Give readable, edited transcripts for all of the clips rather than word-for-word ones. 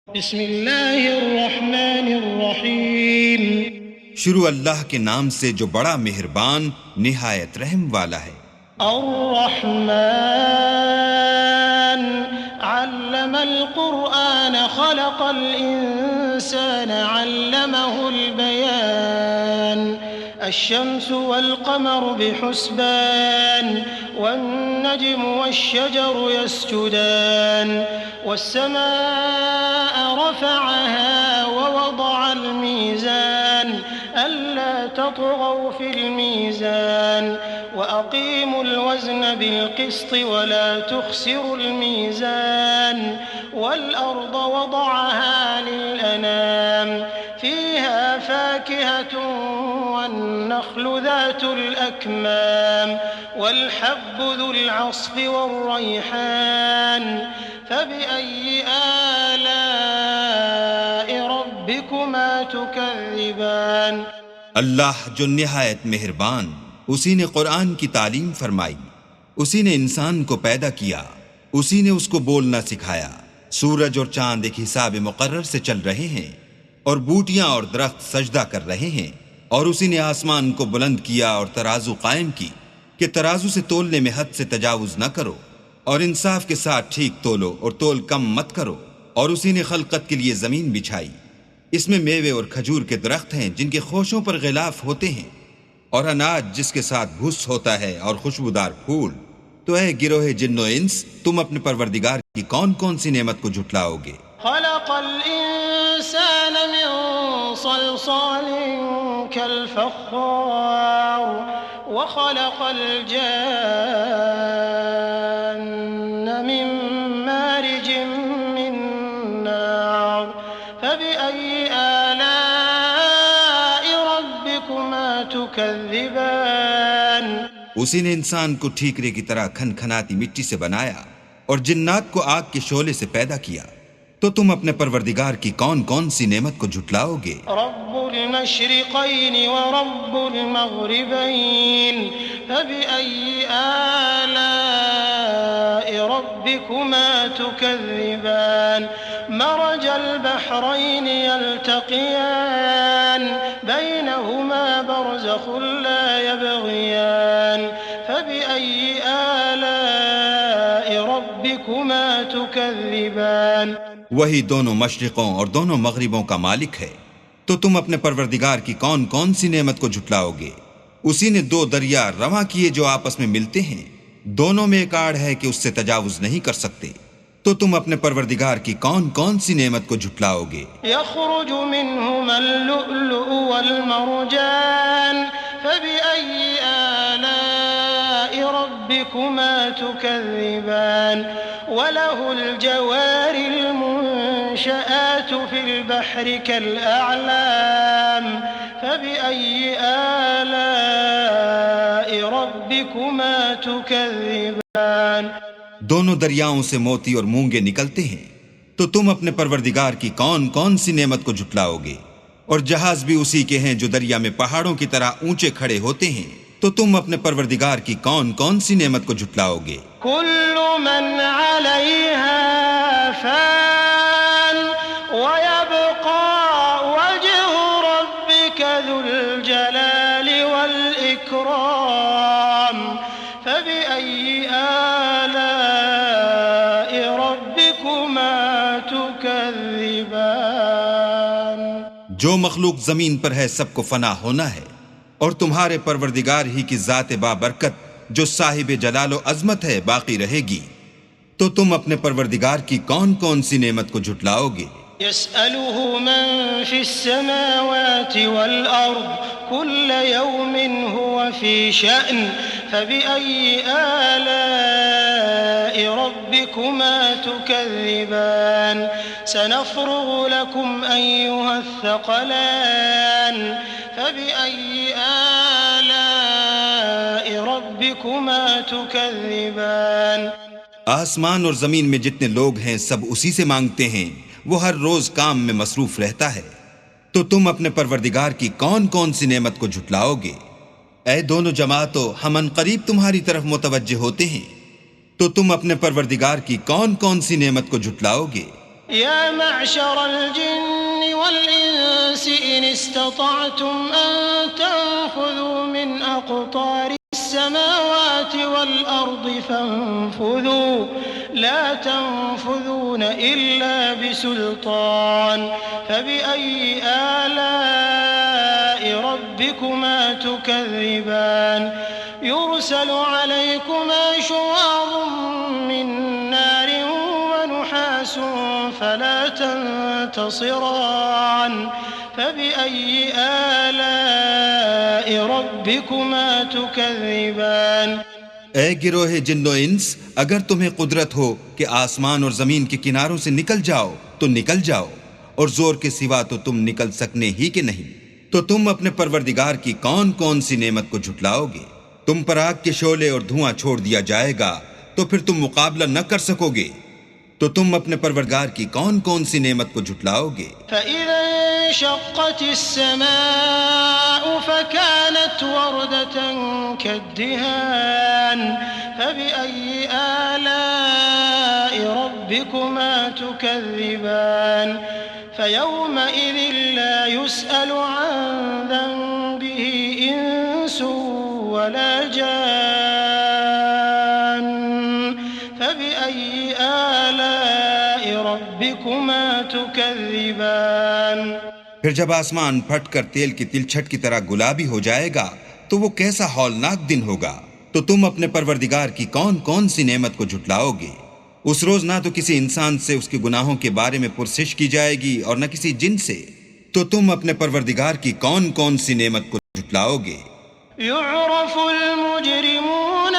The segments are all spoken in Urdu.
بسم اللہ الرحمن الرحیم۔ شروع اللہ کے نام سے جو بڑا مہربان نہایت رحم والا ہے۔ الرحمن علم القرآن خلق الإنسان علمه البيان الشمس والقمر بحسبان والنجم والشجر يسجدان والسماء رفعها ووضع الميزان ألا تطغوا في الميزان وأقيموا الوزن بالقسط ولا تخسروا الميزان والأرض وضعها للأنام فيها فاكهة والنخل ذات الأكمام والحب ذو العصف والريحان فبأي آلاء ربكما تكذبان۔ اللہ جو نہایت مہربان، اسی نے قرآن کی تعلیم فرمائی، اسی نے انسان کو پیدا کیا، اسی نے اس کو بولنا سکھایا۔ سورج اور چاند ایک حساب مقرر سے چل رہے ہیں اور بوٹیاں اور درخت سجدہ کر رہے ہیں، اور اسی نے آسمان کو بلند کیا اور ترازو قائم کی کہ ترازو سے تولنے میں حد سے تجاوز نہ کرو، اور انصاف کے ساتھ ٹھیک تولو اور تول کم مت کرو۔ اور اسی نے خلقت کے لیے زمین بچھائی، اس میں میوے اور کھجور کے درخت ہیں جن کے خوشوں پر غلاف ہوتے ہیں، اور اناج جس کے ساتھ بھس ہوتا ہے، اور خوشبودار پھول۔ تو اے گروہ جن و انس، تم اپنے پروردگار کی کون کون سی نعمت کو جھٹلاؤ گے؟ خلق الإنسان من صلصال كالفخار وخلق الجان من مارج من نار فبأي آلاء ربكما تكذبان۔ اسی نے انسان کو ٹھیکرے کی طرح کھن کھناتی مٹی سے بنایا اور جنات کو آگ کے شعلے سے پیدا کیا، تو تم اپنے پروردگار کی کون کون سی نعمت کو جھٹلاؤ گے؟ رب المشرقین ورب المغربین فبأي آلاء ربكما تكذبان۔ مرج البحرين يلتقيان بينهما برزخ لا يبغيان فبأي آلاء ربكما تكذبان۔ وہی دونوں مشرقوں اور دونوں مغربوں کا مالک ہے، تو تم اپنے پروردگار کی کون کون سی نعمت کو جھٹلاؤ گے؟ اسی نے دو دریا رواں کیے جو آپس میں ملتے ہیں، دونوں میں ایک آڑ ہے کہ اس سے تجاوز نہیں کر سکتے، تو تم اپنے پروردگار کی کون کون سی نعمت کو جھٹلاؤ گے؟ يخرج منهما اللؤلؤ والمرجان فبأي آلاء ربكما تكذبان۔ وله الجوار المنشآت في البحر كالأعلام فبأي آلاء ربكما تكذبان۔ دونوں دریاؤں سے موتی اور مونگے نکلتے ہیں، تو تم اپنے پروردگار کی کون کون سی نعمت کو جھٹلاؤ گے؟ اور جہاز بھی اسی کے ہیں جو دریا میں پہاڑوں کی طرح اونچے کھڑے ہوتے ہیں، تو تم اپنے پروردگار کی کون کون سی نعمت کو جھٹلاؤ گے؟ كل من عليها فان ويبقى وجه ربك ذو الجلال والإكرام فبأي آلاء ربكما تكذبان۔ جو مخلوق زمین پر ہے سب کو فنا ہونا ہے، اور تمہارے پروردگار ہی کی ذات بابرکت جو صاحب جلال و عظمت ہے باقی رہے گی، تو تم اپنے پروردگار کی کون کون سی نعمت کو جھٹلاؤ گے؟ يسأله من في السماوات والأرض كل يوم هو في شأن فبأي آلاء ربكما تكذبان۔ سنفرغ لكم أيها الثقلان فبأي آلاء ربكما تكذبان۔ آسمان اور زمین میں جتنے لوگ ہیں سب اسی سے مانگتے ہیں، وہ ہر روز کام میں مصروف رہتا ہے، تو تم اپنے پروردگار کی کون کون سی نعمت کو جھٹلاؤ گے؟ اے دونوں جماعتوں، ہم ان قریب تمہاری طرف متوجہ ہوتے ہیں، تو تم اپنے پروردگار کی کون کون سی نعمت کو جھٹلاؤ گے؟ يا معشر الجن والإنس إن استطعتم أن تنفذوا من أقطار السماوات والأرض فانفذوا لا تنفذون إلا بسلطان فبأي آلاء ربكما تكذبان يرسل عليكما شواظ من نار ونحاس فلا تنتصران فبأي آلاء ربكما تكذبان اے گروہ جن و انس، اگر تمہیں قدرت ہو کہ آسمان اور زمین کے کناروں سے نکل جاؤ تو نکل جاؤ، اور زور کے سوا تو تم نکل سکنے ہی کہ نہیں، تو تم اپنے پروردگار کی کون کون سی نعمت کو جھٹلاؤ گے؟ تم پر آگ کے شعلے اور دھواں چھوڑ دیا جائے گا تو پھر تم مقابلہ نہ کر سکو گے، تو تم اپنے پروردگار کی کون کون سی نعمت کو جھٹلاؤ گے؟ فَإِذَا انشَقَّتِ السَّمَاءُ فَكَانَتْ وَرْدَةً كَالدِّهَانِ فَبِأَيِّ آلَاءِ رَبِّكُمَا تُكَذِّبَانِ فَيَوْمَئِذٍ لَا يُسْأَلُ عَنْ ذَنبِهِ إِنسٌ وَلَا جَانٌّ فَبِأَيِّ آلَاءِ رَبِّكُمَا تُكَذِّبَانِ پھر جب آسمان پھٹ کر تیل کی تلچھٹ کی طرح گلابی ہو جائے گا تو وہ کیسا ہولناک دن ہوگا، تو تم اپنے پروردگار کی کون کون سی نعمت کو جھٹلاؤ گے؟ اس روز نہ تو کسی انسان سے اس کے گناہوں کے بارے میں پرسش کی جائے گی اور نہ کسی جن سے، تو تم اپنے پروردگار کی کون کون سی نعمت کو جھٹلاؤ گے؟ يعرف المجرمون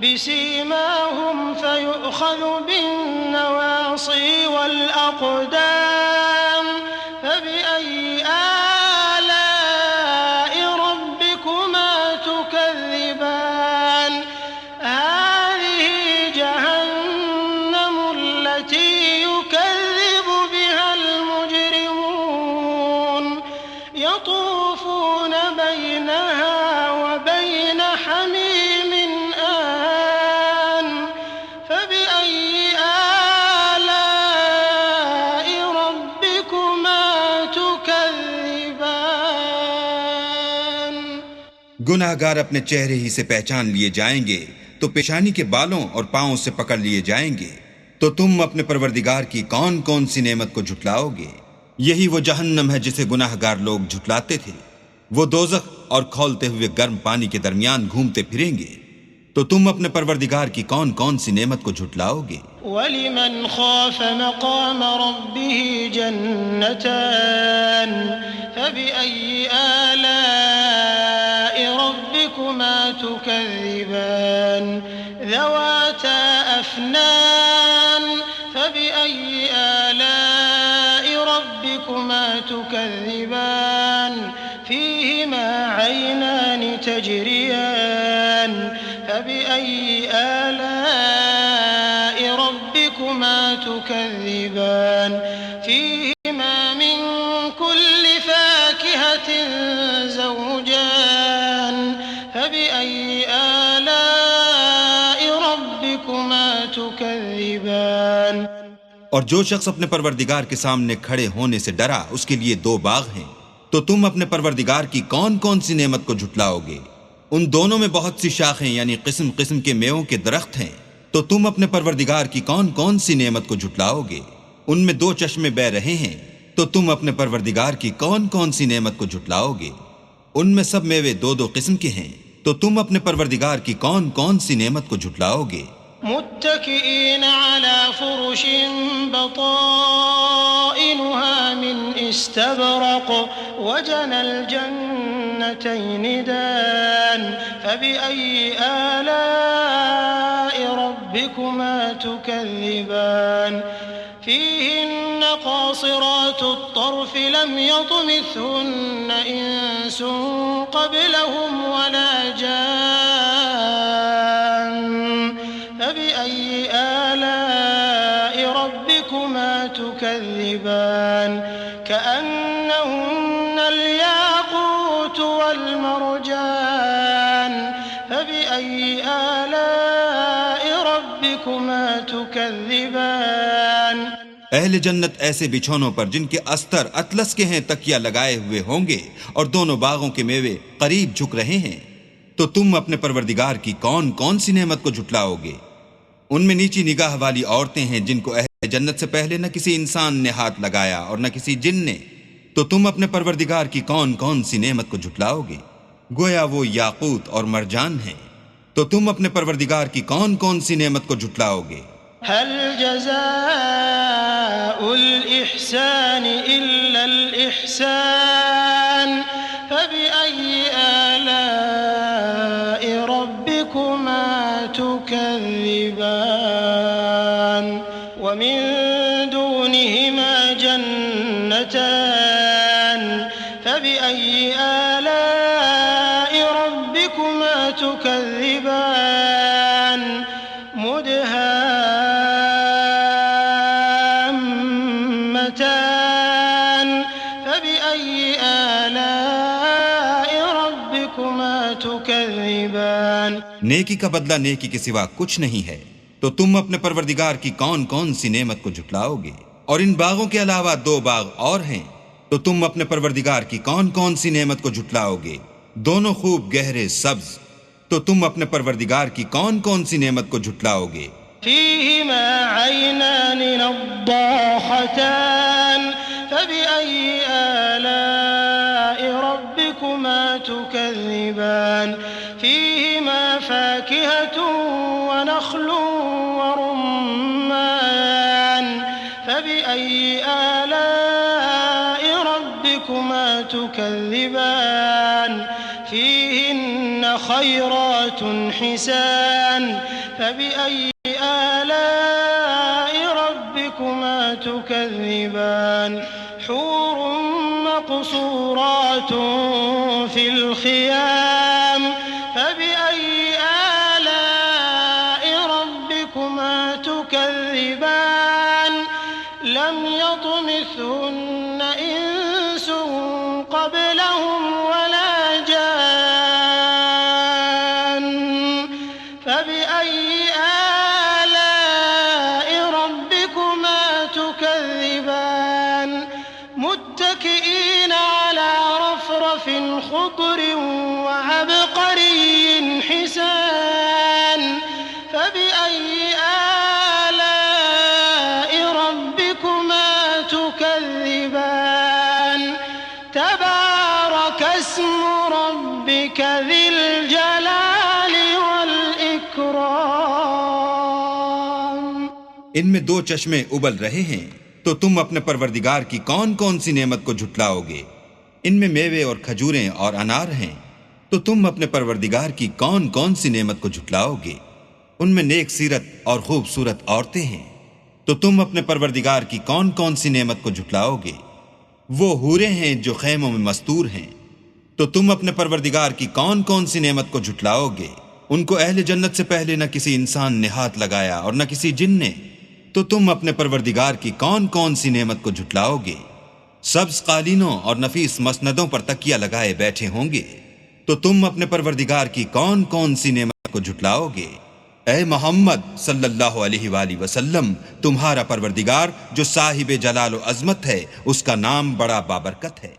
بسيماهم فيؤخذ بالنواصي والأقدام فبأي آلاء ربكما تكذبان هذه جهنم التي يكذب بها المجرمون يطوفون بينها وبين حميم آن فبأي آلاء ربكما تكذبان گناہ گار اپنے چہرے ہی سے پہچان لیے جائیں گے تو پیشانی کے بالوں اور پاؤں سے پکڑ لیے جائیں گے، تو تم اپنے پروردگار کی کون کون سی نعمت کو جھٹلاؤ گے؟ یہی وہ جہنم ہے جسے گناہ گار لوگ جھٹلاتے تھے، وہ دوزخ اور کھولتے ہوئے گرم پانی کے درمیان گھومتے پھریں گے، تو تم اپنے پروردگار کی کون کون سی نعمت کو جھٹلاؤ گے؟ وَلِمَنْ خَافَ مَقَامَ رَبِّهِ جَنَّتَانِ فَبِأَيِّ آلَاءِ رَبِّكُمَا تُكَذِّبَانِ ذَوَاتَا أَفْنَانٍ فَبِأَيِّ آلَاءِ رَبِّكُمَا تُكَذِّبَانِ فِيهِمَا عَيْنَانِ تَجْرِيَانِ فَبِأَيِّ آلَاءِ رَبِّكُمَا تُكَذِّبَانِ فِيهِمَا مِن كُلِّ فَاكِهَةٍ زَوْجَانِ فَبِأَيِّ آلَاءِ رَبِّكُمَا تُكَذِّبَانِ اور جو شخص اپنے پروردگار کے سامنے کھڑے ہونے سے ڈرا اس کے لیے دو باغ ہیں، تو تم اپنے پروردگار کی کون کون سی نعمت کو جھٹلاؤ گے؟ ان دونوں میں بہت سی شاخیں یعنی قسم قسم کے میووں کے درخت ہیں، تو تم اپنے پروردگار کی کون کون سی نعمت کو جھٹلاؤ گے؟ ان میں دو چشمے بہ رہے ہیں، تو تم اپنے پروردگار کی کون کون سی نعمت کو جھٹلاؤ گے؟ ان میں سب میوے دو دو قسم کے ہیں، تو تم اپنے پروردگار کی کون کون سی نعمت کو جھٹلاؤ گے؟ متكئين على فرش بطائنها من استبرق وجنى الجنتين دان فبأي آلاء ربكما تكذبان فيهن قاصرات الطرف لم يطمثهن إنس قبلهم ولا جان فبأي آلاء ربكما تكذبان كأنهن الياقوت والمرجان فبأي آلاء ربكما ربكما تكذبان اہل جنت ایسے بچھونوں پر جن کے استر اطلس کے ہیں تکیہ لگائے ہوئے ہوں گے اور دونوں باغوں کے میوے قریب جھک رہے ہیں، تو تم اپنے پروردگار کی کون کون سی نعمت کو جھٹلاؤ گے؟ ان میں نیچی نگاہ والی عورتیں ہیں جن کو اہل جنت سے پہلے نہ کسی انسان نے ہاتھ لگایا اور نہ کسی جن نے، تو تم اپنے پروردگار کی کون کون سی نعمت کو جھٹلاؤ گے؟ گویا وہ یاقوت اور مرجان ہیں، تو تم اپنے پروردگار کی کون کون سی نعمت کو جھٹلاؤ گے؟ هل جزاء الإحسان إلا الإحسان فبأي آلاء ربكما تكذبان ومن دونهما جنتان فبأي آلاء ربكما تكذبان مدهامتان فبأي آلاء ربكما تكذبان نیکی کا بدلہ نیکی کے سوا کچھ نہیں ہے، تو تم اپنے پروردگار کی کون کون سی نعمت کو جھٹلاؤ گے؟ اور ان باغوں کے علاوہ 2 باغ اور ہیں، تو تم اپنے پروردگار کی کون کون سی نعمت کو جھٹلاؤ گے؟ دونوں خوب گہرے سبز، تو تم اپنے پروردگار کی کون کون سی نعمت کو جھٹلاؤ گے؟ فيهما عينان نضاختان فبأي آلاء ربكما تكذبان فيهما فاكهة ونخل ورمان فبأي آلاء ربكما تكذبان فيهن خيرات حسان فبأي آلاء ربكما تكذبان حور مقصورات في الخيام فبأي آلاء ربكما تكذبان لم يطمثهن إنس قبلهم ولا جان فبأي آلاء ربكما تكذبان متكئين على رفرف خضر وعبقري حسان فبأي آلاء ربكما تكذبان تبارك اسم ربك ذي الجلال والإكرام ان میں 2 چشمے ابل رہے ہیں، تو تم اپنے پروردگار کی کون کون سی نعمت کو جھٹلاؤ گے؟ ان میں میوے اور کھجوریں اور انار ہیں، تو تم اپنے پروردگار کی کون کون سی نعمت کو جھٹلاؤ گے؟ ان میں نیک سیرت اور خوبصورت عورتیں ہیں، تو تم اپنے پروردگار کی کون کون سی نعمت کو جھٹلاؤ گے؟ وہ حوریں ہیں جو خیموں میں مستور ہیں، تو تم اپنے پروردگار کی کون کون سی نعمت کو جھٹلاؤ گے؟ ان کو اہل جنت سے پہلے نہ کسی انسان نے ہاتھ لگایا اور نہ کسی جن نے، تو تم اپنے پروردگار کی کون کون سی نعمت کو جھٹلاؤ گے؟ سبز قالینوں اور نفیس مسندوں پر تکیہ لگائے بیٹھے ہوں گے، تو تم اپنے پروردگار کی کون کون سی نعمت کو جھٹلاؤ گے؟ اے محمد صلی اللہ علیہ وآلہ وسلم، تمہارا پروردگار جو صاحب جلال و عظمت ہے، اس کا نام بڑا بابرکت ہے۔